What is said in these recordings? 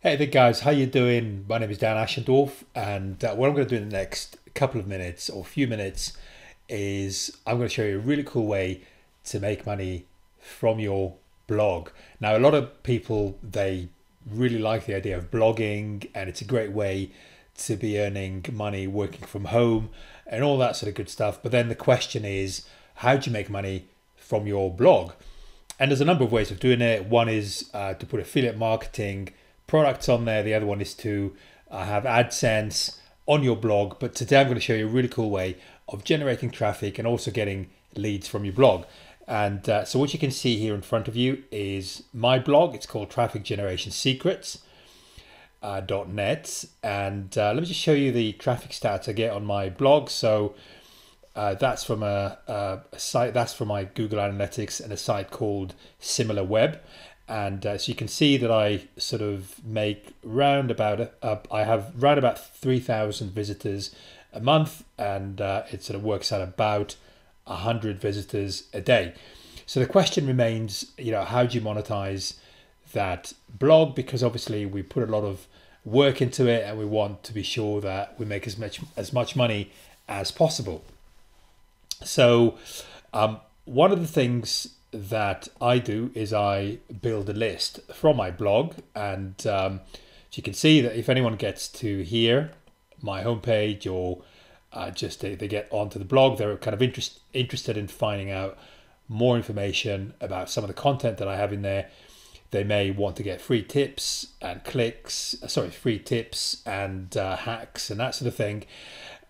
Hey there guys, how you doing? My name is Dan Ashendorf, and what I'm going to do in the next couple of minutes or few minutes is I'm going to show you a really cool way to make money from your blog. Now, a lot of people, they really like the idea of blogging, and it's a great way to be earning money working from home and all that sort of good stuff. But then the question is, how do you make money from your blog? And there's a number of ways of doing it. One is to put affiliate marketing products on there. The other one is to have AdSense on your blog. But today I'm going to show you a really cool way of generating traffic and also getting leads from your blog. And so what you can see here in front of you is my blog. It's called Traffic Generation Secrets. .net, and let me just show you the traffic stats I get on my blog. So that's from a site, that's from my Google Analytics and a site called SimilarWeb. And so you can see that I sort of make round about, I have round about 3,000 visitors a month, and it sort of works out about 100 visitors a day. So the question remains, how do you monetize that blog? Because obviously we put a lot of work into it and we want to be sure that we make as much money as possible. So one of the things that I do is I build a list from my blog, and so you can see that if anyone gets to here, my homepage, or just they get onto the blog, they're kind of interested in finding out more information about some of the content that I have in there. They may want to get free tips and free tips and hacks and that sort of thing.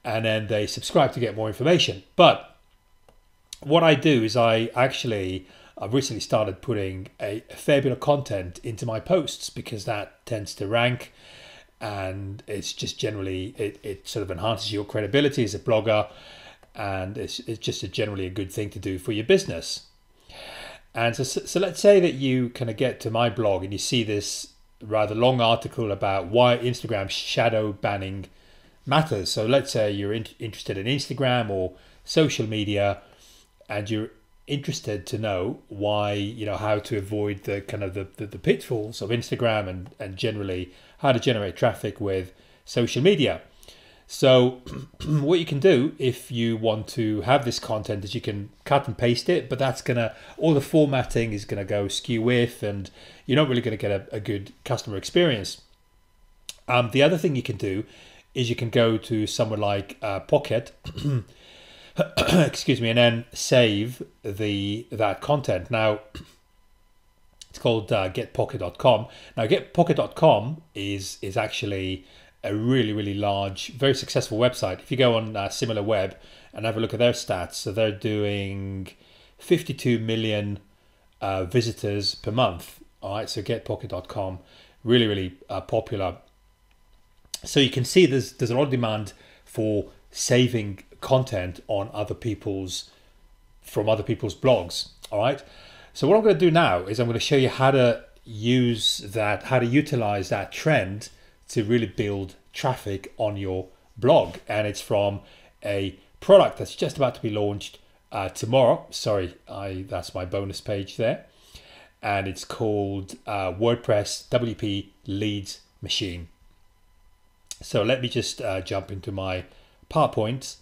And then they subscribe to get more information. But what I do is I've recently started putting a fair bit of content into my posts, because that tends to rank, and it's just generally, it sort of enhances your credibility as a blogger, and it's just generally a good thing to do for your business. And so let's say that you kind of get to my blog and you see this rather long article about why Instagram shadow banning matters. So let's say you're interested in Instagram or social media, and you're interested to know why, how to avoid the kind of the pitfalls of Instagram and generally how to generate traffic with social media. So what you can do if you want to have this content is you can cut and paste it, but that's all the formatting is gonna go skew with, and you're not really gonna get a good customer experience. The other thing you can do is you can go to somewhere like Pocket, excuse me, and then save that content. Now it's called getpocket.com. Now getpocket.com is actually a really, really large, very successful website. If you go on SimilarWeb and have a look at their stats, so they're doing 52 million visitors per month. All right, so getpocket.com, really, really popular. So you can see there's a lot of demand for saving content on from other people's blogs. All right. So what I'm going to do now is I'm going to show you how to utilize that trend to really build traffic on your blog. And it's from a product that's just about to be launched tomorrow. Sorry, that's my bonus page there. And it's called WordPress WP Leads Machine. So let me just jump into my PowerPoint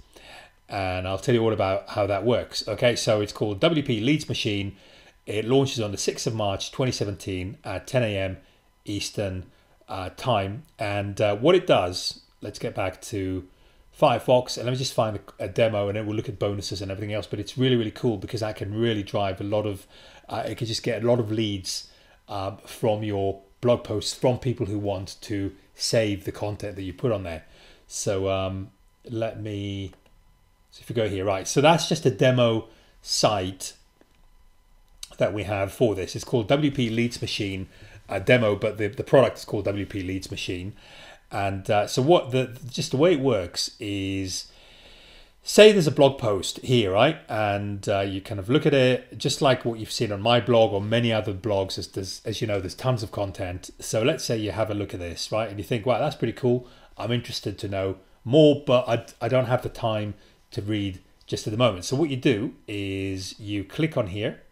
and I'll tell you all about how that works. Okay, so it's called WP Leads Machine. It launches on the 6th of March 2017 at 10 a.m. Eastern time. And what it does, let's get back to Firefox, and let me just find a demo, and then we'll look at bonuses and everything else. But it's really, really cool because that can really drive a lot of, it can just get a lot of leads from your blog posts from people who want to save the content that you put on there. So so if you go here, right, so that's just a demo site that we have for this. It's called WP Leads Machine demo, but the product is called WP Leads Machine. And so just the way it works is, say there's a blog post here, right? And you kind of look at it just like what you've seen on my blog or many other blogs. As you know, there's tons of content. So let's say you have a look at this, right? And you think, wow, that's pretty cool. I'm interested to know more, but I don't have the time to read just at the moment. So what you do is you click on here.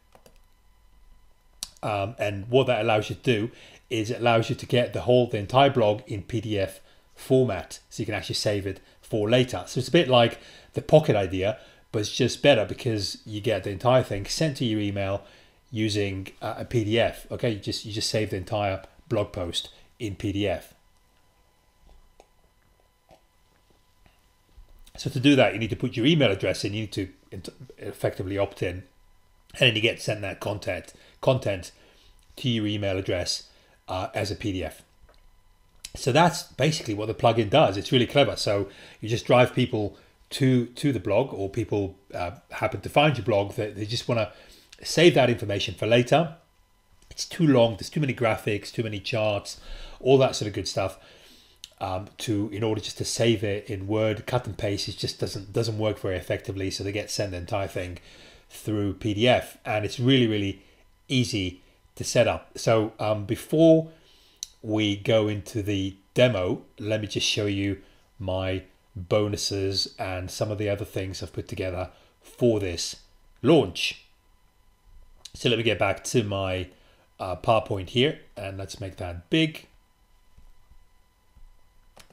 And what that allows you to do is it allows you to get the entire blog in PDF format, so you can actually save it for later. So it's a bit like the Pocket idea, but it's just better because you get the entire thing sent to your email using a PDF. Okay, you just save the entire blog post in PDF. So to do that, you need to put your email address in. You need to effectively opt in, and then you get sent that content to your email address as a PDF. So that's basically what the plugin does. It's really clever. So you just drive people to the blog, or people happen to find your blog that they just want to save that information for later. It's too long. There's too many graphics, too many charts, all that sort of good stuff. In order just to save it in Word, cut and paste, it just doesn't work very effectively. So they get sent the entire thing through PDF, and it's really, really easy to set up. So before we go into the demo, let me just show you my bonuses and some of the other things I've put together for this launch. So let me get back to my PowerPoint here, and let's make that big.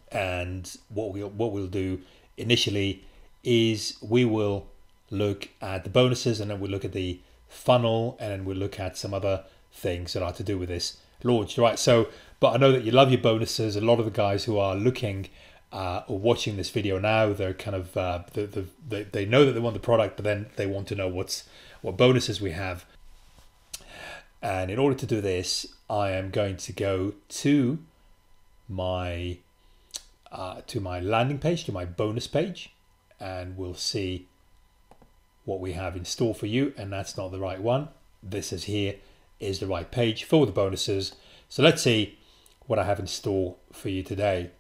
And what we'll do initially is we will look at the bonuses, and then we'll look at the funnel, and then we'll look at some other things that are to do with this launch. Right. So, but I know that you love your bonuses. A lot of the guys who are looking or watching this video now, they're kind of they know that they want the product, but then they want to know what bonuses we have. And in order to do this, I am going to go to my landing page, to my bonus page, and we'll see what we have in store for you. And that's not the right one. This is the right page for the bonuses. So let's see what I have in store for you today.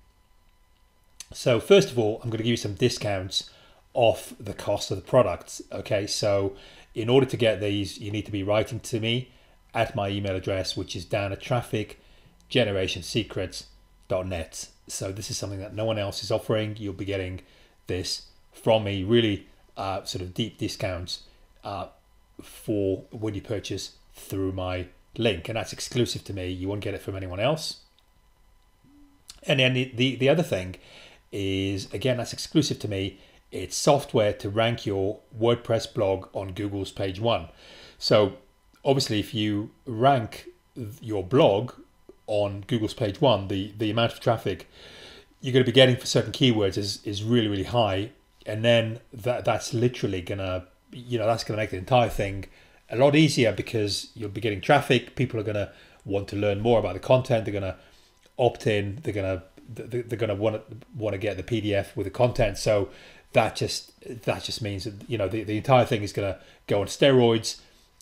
So first of all, I'm going to give you some discounts off the cost of the products. Okay, so in order to get these, you need to be writing to me at my email address, which is dan@trafficgenerationsecrets.net. So this is something that no one else is offering. You'll be getting this from me, really sort of deep discounts for when you purchase through my link, and that's exclusive to me. You won't get it from anyone else. And then the other thing is, again, that's exclusive to me. It's software to rank your WordPress blog on Google's page 1. So obviously, if you rank your blog on Google's page 1, the amount of traffic you're going to be getting for certain keywords is really, really high. And then that's literally gonna, that's gonna make the entire thing a lot easier, because you'll be getting traffic. People are gonna want to learn more about the content. They're gonna opt in. They're gonna want to get the PDF with the content. So that just means that the entire thing is gonna go on steroids,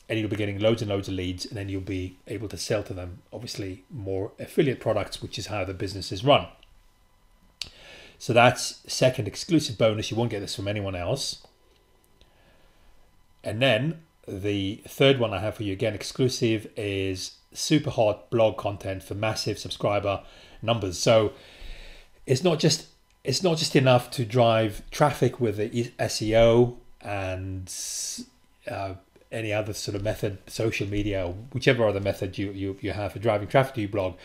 and you'll be getting loads and loads of leads, and then you'll be able to sell to them, obviously, more affiliate products, which is how the business is run. So that's second exclusive bonus. You won't get this from anyone else. And then the third one I have for you, again exclusive, is super hot blog content for massive subscriber numbers. So it's not just enough to drive traffic with the SEO and any other sort of method, social media, or whichever other method you have for driving traffic to your blog,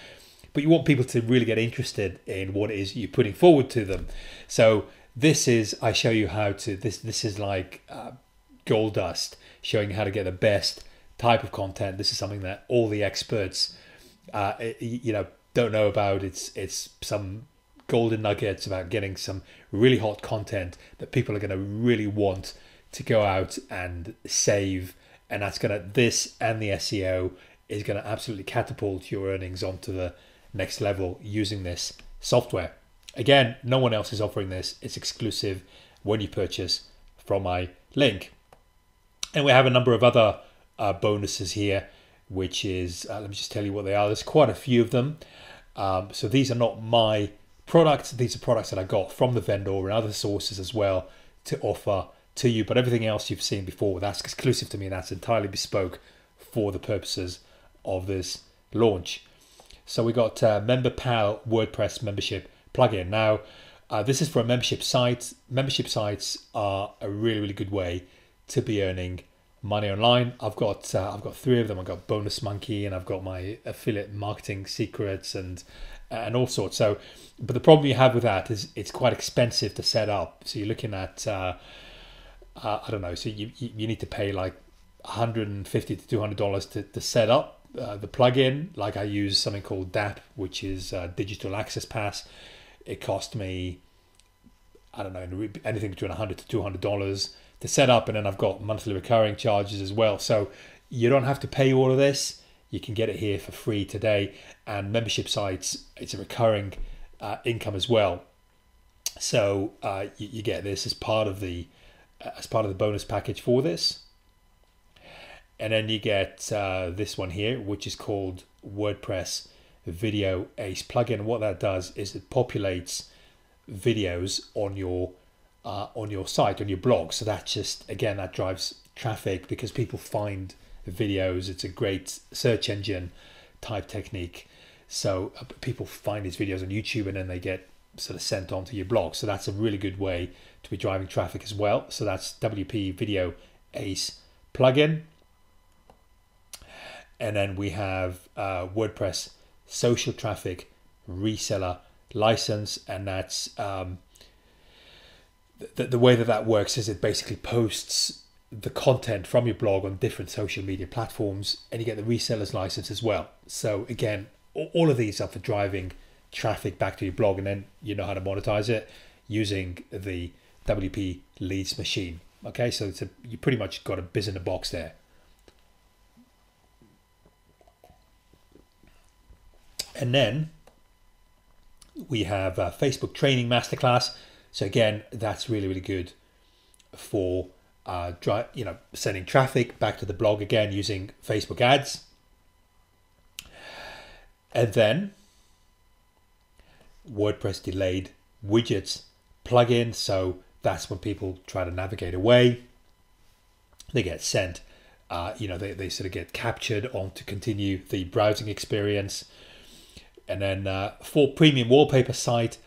but you want people to really get interested in what it is you're putting forward to them. So I show you how to, this is like gold dust, showing you how to get the best type of content. This is something that all the experts, don't know about. It's some golden nuggets about getting some really hot content that people are going to really want to go out and save. And this and the SEO is going to absolutely catapult your earnings onto the next level using this software. Again, no one else is offering this. It's exclusive when you purchase from my link. And we have a number of other bonuses here, which is, let me just tell you what they are. There's quite a few of them. So these are not my products. These are products that I got from the vendor and other sources as well to offer to you. But everything else you've seen before, that's exclusive to me. That's entirely bespoke for the purposes of this launch. So we got MemberPal WordPress membership plugin. Now, this is for a membership site. Membership sites are a really, really good way to be earning money online. I've got 3 of them. I've got Bonus Monkey, and I've got my affiliate marketing secrets and all sorts. So, but the problem you have with that is it's quite expensive to set up. So you're looking at I don't know. So you need to pay like $150 to $200 to set up the plugin. Like I use something called DAP, which is Digital Access Pass. It cost me, I don't know, anything between $100 to $200 to set up, and then I've got monthly recurring charges as well. So you don't have to pay all of this. You can get it here for free today. And membership sites, it's a recurring income as well. So you get this as part of the bonus package for this. And then you get this one here, which is called WordPress Video Ace plugin. What that does is it populates videos on your site, on your blog. So that just, again, that drives traffic because people find videos. It's a great search engine type technique. So people find these videos on YouTube and then they get sort of sent onto your blog. So that's a really good way to be driving traffic as well. So that's WP Video Ace plugin. And then we have WordPress Social Traffic Reseller License, and that's the way that works is it basically posts the content from your blog on different social media platforms, and you get the reseller's license as well. So again, all of these are for driving traffic back to your blog, and then you know how to monetize it using the WP Leads machine. Okay, so you pretty much got a biz in a box there. And then we have a Facebook Training Masterclass. So again, that's really, really good for sending traffic back to the blog, again using Facebook ads. And then WordPress Delayed Widgets plugin. So that's when people try to navigate away, they get sent, they sort of get captured on to continue the browsing experience. And then for premium wallpaper site,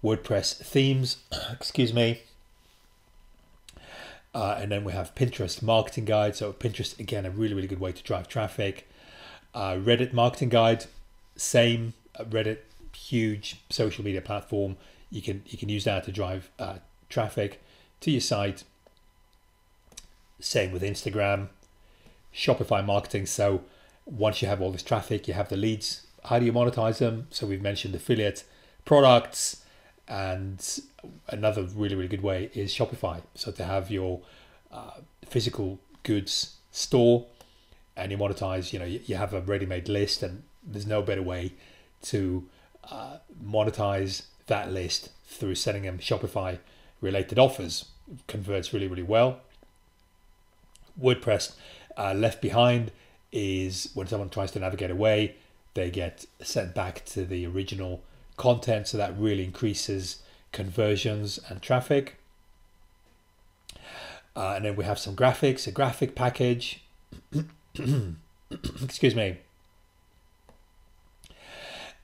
WordPress themes, excuse me. And then we have Pinterest marketing guide. So Pinterest, again, a really, really good way to drive traffic. Reddit marketing guide, same. Reddit, huge social media platform. You can use that to drive traffic to your site. Same with Instagram. Shopify marketing. So once you have all this traffic, you have the leads. How do you monetize them? So we've mentioned affiliate products, and another really, really good way is Shopify. So to have your physical goods store and you monetize, you have a ready-made list, and there's no better way to monetize that list through setting them Shopify related offers. It converts really, really well. WordPress left behind is when someone tries to navigate away, they get sent back to the original content. So that really increases conversions and traffic. And then we have some graphics, a graphic package. Excuse me.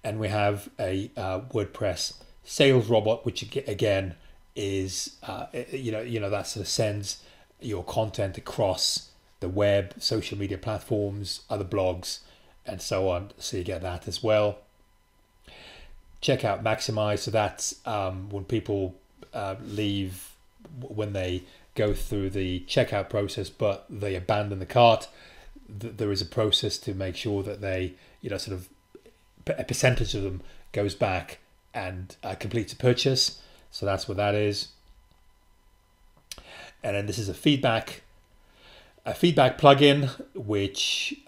And we have a WordPress sales robot, which again is, that sort of sends your content across the web, social media platforms, other blogs, and so on. So you get that as well. Checkout Maximize. So that's when people leave, when they go through the checkout process, but they abandon the cart. There is a process to make sure that they, sort of a percentage of them goes back and completes a purchase. So that's what that is. And then this is a feedback plugin, which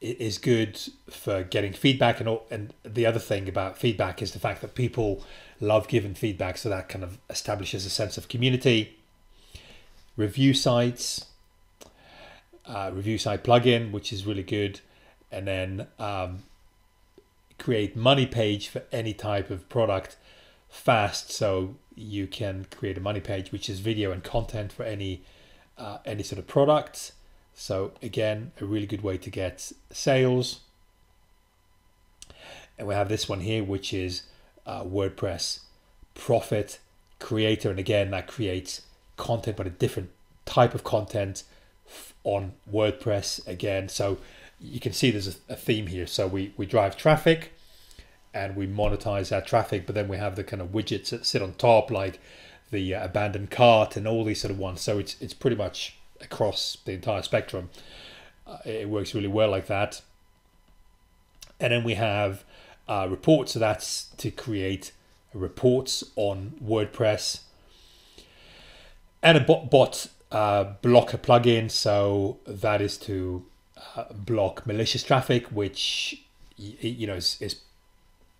is good for getting feedback. And the other thing about feedback is the fact that people love giving feedback. So that kind of establishes a sense of community. Review sites, review site plugin, which is really good. And then create money page for any type of product fast. So you can create a money page, which is video and content for any sort of product. So again, a really good way to get sales. And we have this one here, which is WordPress Profit Creator. And again, that creates content, but a different type of content on WordPress again. So you can see there's a theme here. So we drive traffic and we monetize that traffic, but then we have the kind of widgets that sit on top, like the abandoned cart and all these sort of ones. So it's pretty much across the entire spectrum. It works really well like that. And then we have reports. So that's to create reports on WordPress, and a bot blocker plugin. So that is to block malicious traffic, which is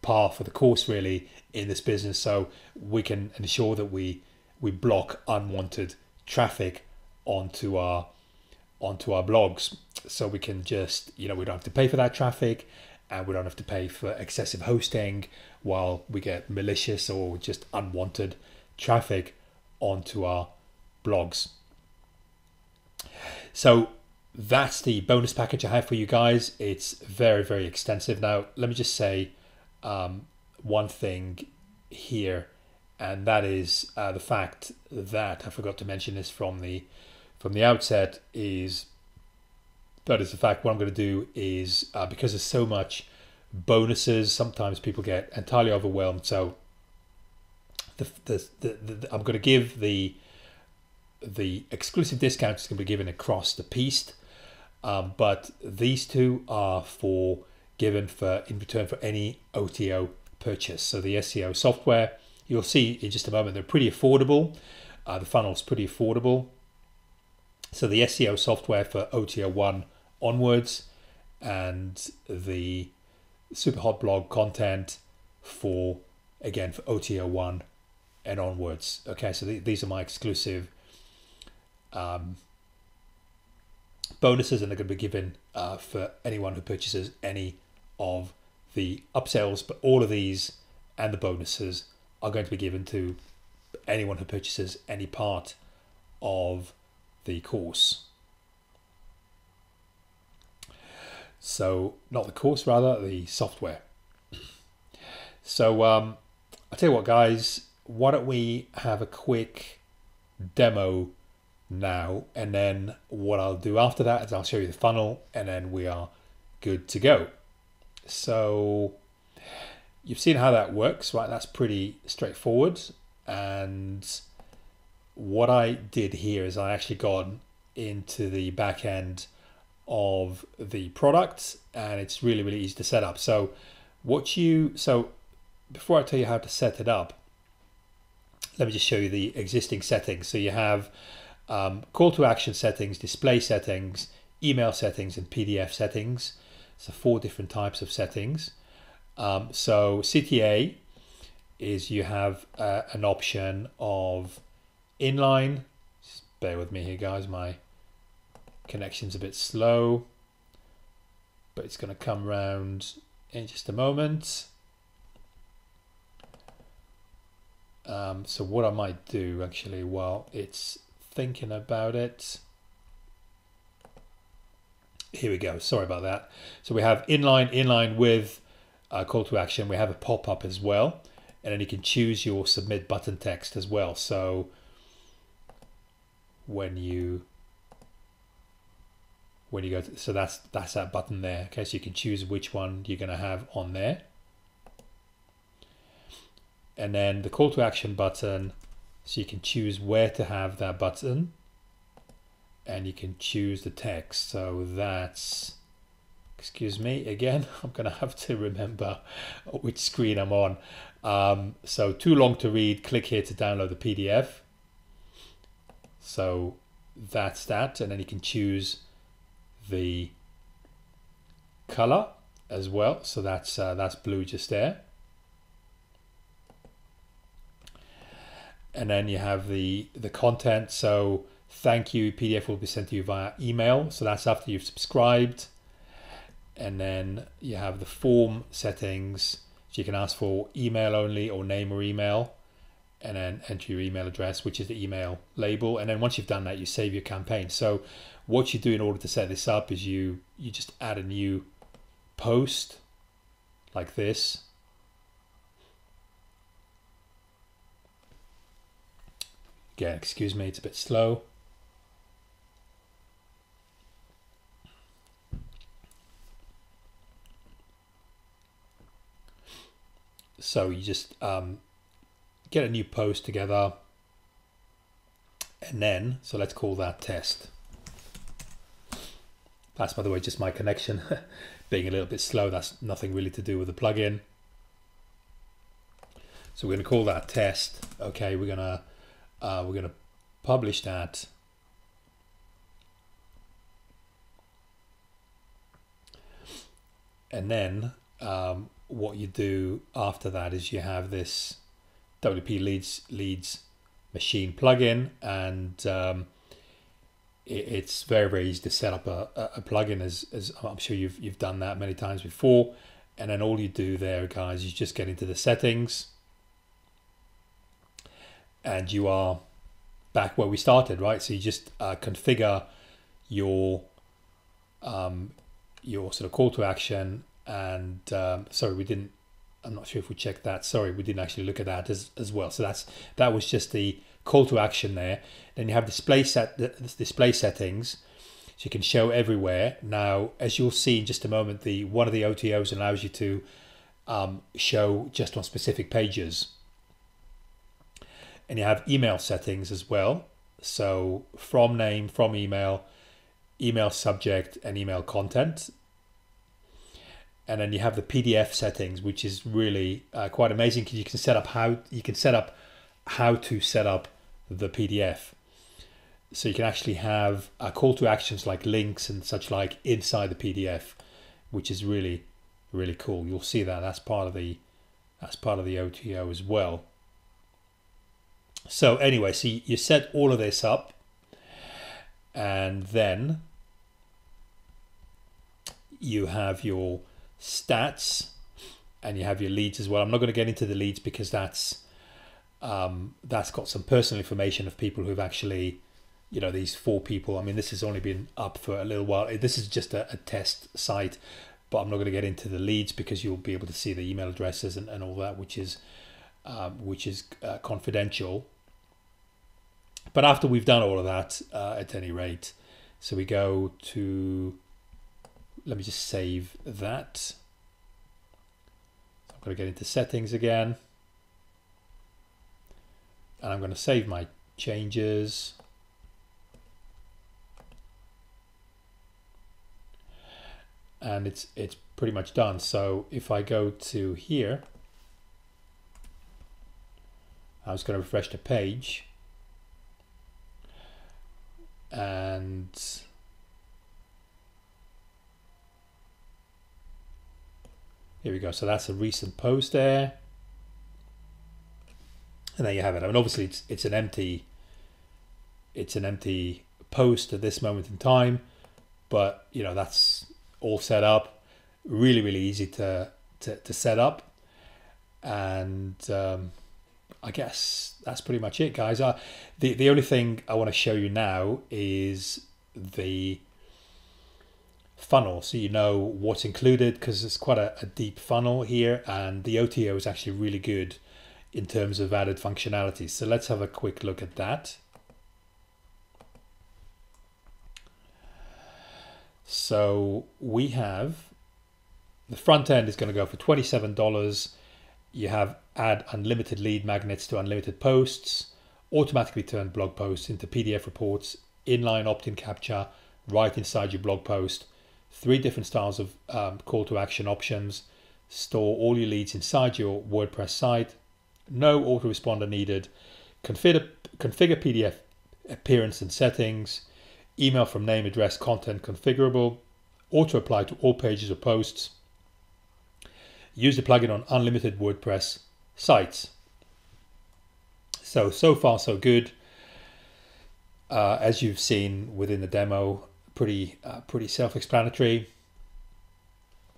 par for the course really in this business. So we can ensure that we block unwanted traffic onto our blogs. So we can just, we don't have to pay for that traffic, and we don't have to pay for excessive hosting while we get malicious or just unwanted traffic onto our blogs. So that's the bonus package I have for you guys. It's very, very extensive. Now, let me just say one thing here, and that is the fact that I forgot to mention this from the outset, is that is the fact what I'm going to do is because there's so much bonuses, sometimes people get entirely overwhelmed. So I'm going to give the exclusive discount is going to be given across the piece, but these two are given in return for any OTO purchase. So the SEO software, you'll see in just a moment, they're pretty affordable. The funnel's pretty affordable. So the SEO software for OTO 1 onwards, and the super hot blog content for OTO 1 and onwards. Okay, so these are my exclusive bonuses, and they're going to be given for anyone who purchases any of the upsells. But all of these and the bonuses are going to be given to anyone who purchases any part of the course. So not the course, rather the software. So I'll tell you what, guys, why don't we have a quick demo now, and then what I'll do after that is I'll show you the funnel, and then we are good to go. So you've seen how that works, right? That's pretty straightforward. And what I did here is I actually got into the back end of the product, and it's really, really easy to set up. So before I tell you how to set it up, let me just show you the existing settings. So you have call to action settings, display settings, email settings, and PDF settings. So 4 different types of settings. So CTA is you have an option of inline. Just bear with me here, guys. My connection's a bit slow, but it's going to come round in just a moment. So what I might do actually while it's thinking about it, here we go. Sorry about that. So we have inline with call to action. We have a pop-up as well, and then you can choose your submit button text as well. So when you go to, so that's that button there. Okay, so you can choose which one you're going to have on there. And then the call to action button, so you can choose where to have that button, and you can choose the text. So that's, excuse me again, I'm gonna have to remember which screen I'm on. So too long to read, click here to download the PDF. So that's that, and then you can choose the color as well. So that's blue just there. And then you have the content. So thank you, PDF will be sent to you via email. So that's after you've subscribed. And then you have the form settings. So you can ask for email only or name or email, and then enter your email address, which is the email label. And then once you've done that, you save your campaign. So what you do in order to set this up is you just add a new post like this. Again, excuse me, it's a bit slow. So you just get a new post together, and then, so let's call that test. That's, by the way, just my connection being a little bit slow. That's nothing really to do with the plugin. So we're going to call that test. Okay, we're gonna publish that. And then what you do after that is you have this WP Leads machine plugin, and it's very easy to set up a plugin, as I'm sure you've done that many times before. And then all you do there, guys, is just get into the settings, and you are back where we started, right? So you just configure your sort of call to action. And sorry, I'm not sure if we checked that. Sorry, we didn't actually look at that as well. So that was just the call to action there. Then you have display settings, so you can show everywhere. Now, as you'll see in just a moment, one of the OTOs allows you to show just on specific pages. And you have email settings as well. So from name, from email, email subject, and email content. And then you have the PDF settings, which is really quite amazing, because you can set up how to set up the PDF. So you can actually have call to actions like links and such like inside the PDF, which is really cool. You'll see that that's part of the OTO as well. So anyway, so you set all of this up, and then you have your stats and you have your leads as well. I'm not going to get into the leads because that's got some personal information of people who've actually, these 4 people. I mean, this has only been up for a little while. This is just a test site, but I'm not going to get into the leads because you'll be able to see the email addresses and all that, which is confidential. But after we've done all of that, at any rate, so we go to, let me just save that. I'm going to get into settings again, and I'm going to save my changes. And it's pretty much done. So if I go to here, I was going to refresh the page, and here we go. So that's a recent post there, and there you have it. I mean, obviously it's an empty post at this moment in time, but that's all set up. Really easy to set up, and I guess that's pretty much it, guys. The only thing I want to show you now is the funnel, so you know what's included, because it's quite a deep funnel here, and the OTO is actually really good in terms of added functionality. So let's have a quick look at that. So we have the front end is going to go for $27. You have add unlimited lead magnets to unlimited posts, automatically turn blog posts into PDF reports, inline opt-in capture right inside your blog post, 3 different styles of call to action options, store all your leads inside your WordPress site, no autoresponder needed, configure PDF appearance and settings, email from name, address, content configurable, auto apply to all pages or posts, use the plugin on unlimited WordPress sites. So far so good. As you've seen within the demo, pretty self-explanatory.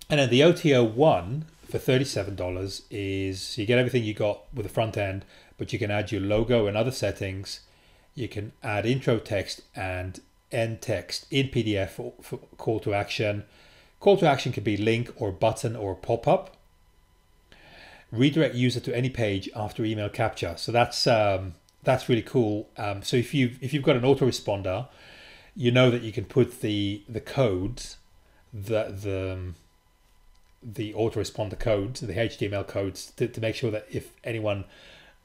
And then the OTO 1 for $37 is you get everything you got with the front end, but you can add your logo and other settings. You can add intro text and end text in PDF for call to action. Call to action can be link or button or pop-up. Redirect user to any page after email capture. So that's really cool. So if you've got an autoresponder, you know that you can put the code, the the autoresponder codes, the HTML codes, to make sure that if anyone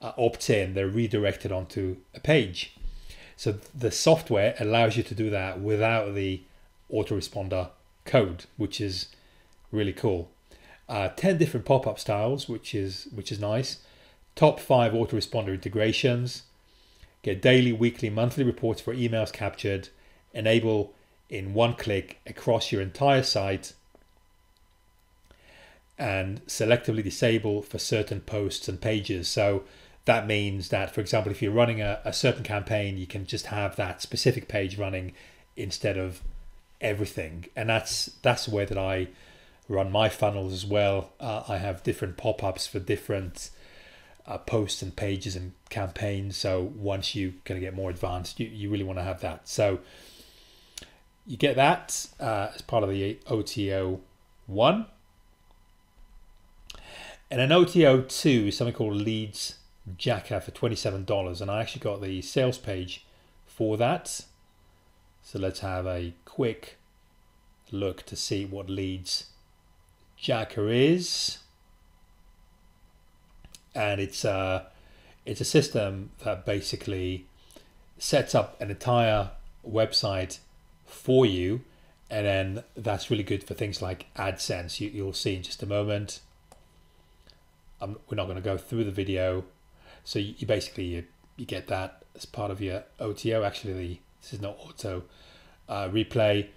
opts in, they're redirected onto a page. So the software allows you to do that without the autoresponder code, which is really cool. 10 different pop-up styles, which is nice. Top 5 autoresponder integrations. Get daily, weekly, monthly reports for emails captured. Enable in one click across your entire site. And selectively disable for certain posts and pages. So that means that, for example, if you're running a certain campaign, you can just have that specific page running instead of everything. And that's the way that I run my funnels as well. I have different pop-ups for different posts and pages and campaigns. So once you kind of get more advanced, you really want to have that. So you get that as part of the OTO 1. And an OTO 2 is something called Leads Jacker for $27. And I actually got the sales page for that. So let's have a quick look to see what Leads Jacker is. And it's a system that basically sets up an entire website for you, and then that's really good for things like AdSense. You'll see in just a moment. We're not going to go through the video. So you basically you get that as part of your OTO. Actually, this is not auto replay,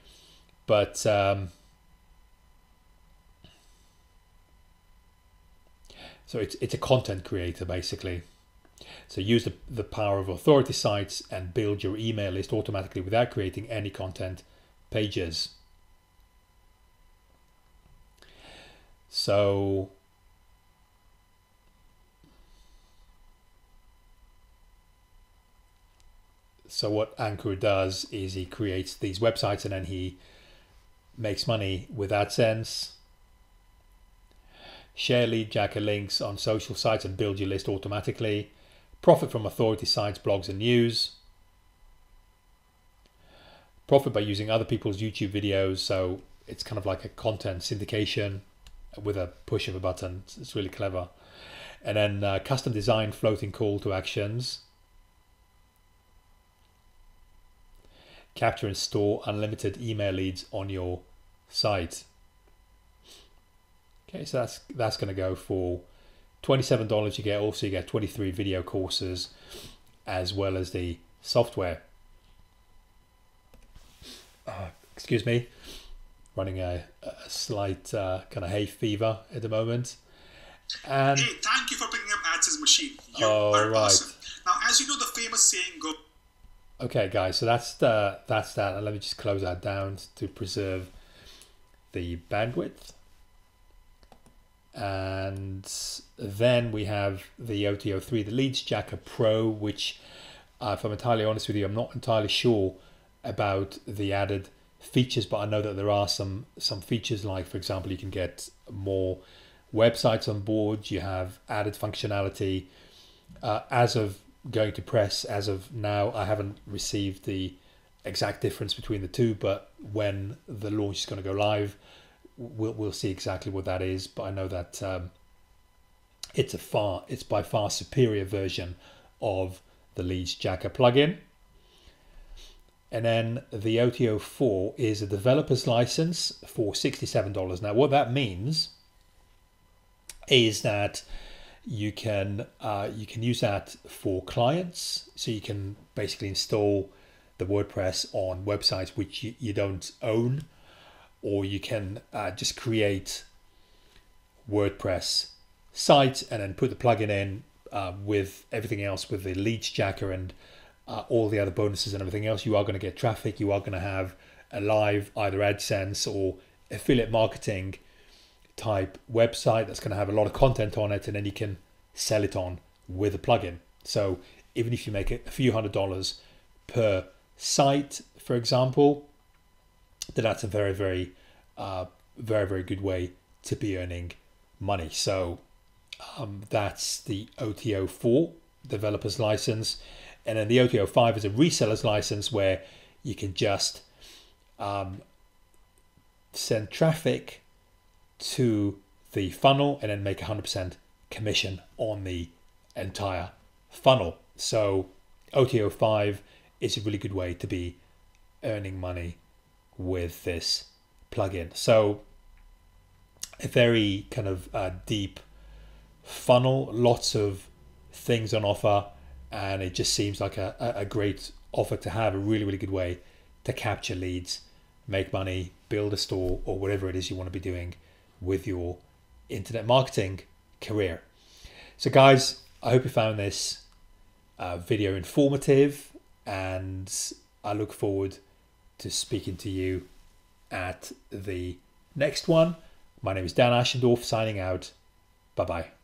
but so it's a content creator basically. So use the power of authority sites and build your email list automatically without creating any content pages. So what Ankur does is he creates these websites and then he makes money with AdSense. Share Lead Jacker links on social sites and build your list automatically. Profit from authority sites, blogs and news. Profit by using other people's YouTube videos. So it's kind of like a content syndication with a push of a button. It's really clever. And then custom design floating call to actions. Capture and store unlimited email leads on your site. Okay, so that's going to go for $27. You get 23 video courses as well as the software. Excuse me, running a slight kind of hay fever at the moment. And hey, thank you for picking up AdSense Machine. You are awesome. Now, as you know, the famous saying goes. Okay, guys, so that's that. And let me just close that down to preserve the bandwidth. And then we have the OTO 3, the Leads Jacker Pro, which, if I'm entirely honest with you, I'm not entirely sure about the added features, but I know that there are some features, like, for example, you can get more websites on board. You have added functionality. As of going to press, as of now, I haven't received the exact difference between the two, but when the launch is going to go live, we'll see exactly what that is. But I know that it's by far superior version of the Leads Jacker plugin. And then the OTO 4 is a developer's license for $67. Now, what that means is that you can use that for clients. So you can basically install the WordPress on websites which you don't own, or you can just create WordPress sites and then put the plugin in with everything else, with the Leads Jacker and all the other bonuses and everything else. You are going to get traffic. You are going to have a live either AdSense or affiliate marketing type website that's going to have a lot of content on it, and then you can sell it on with a plugin. So even if you make a few $100s per site, for example, then that's a very, very, very good way to be earning money. So that's the OTO 4 developer's license. And then the OTO 5 is a reseller's license, where you can just send traffic to the funnel and then make 100% commission on the entire funnel. So OTO5 is a really good way to be earning money with this plugin. So a very kind of deep funnel, lots of things on offer, and it just seems like a great offer to have, a really, really good way to capture leads, make money, build a store, or whatever it is you want to be doing with your internet marketing career. So guys, I hope you found this video informative, and I look forward to speaking to you at the next one. My name is Dan Ashendorf, signing out. Bye-bye.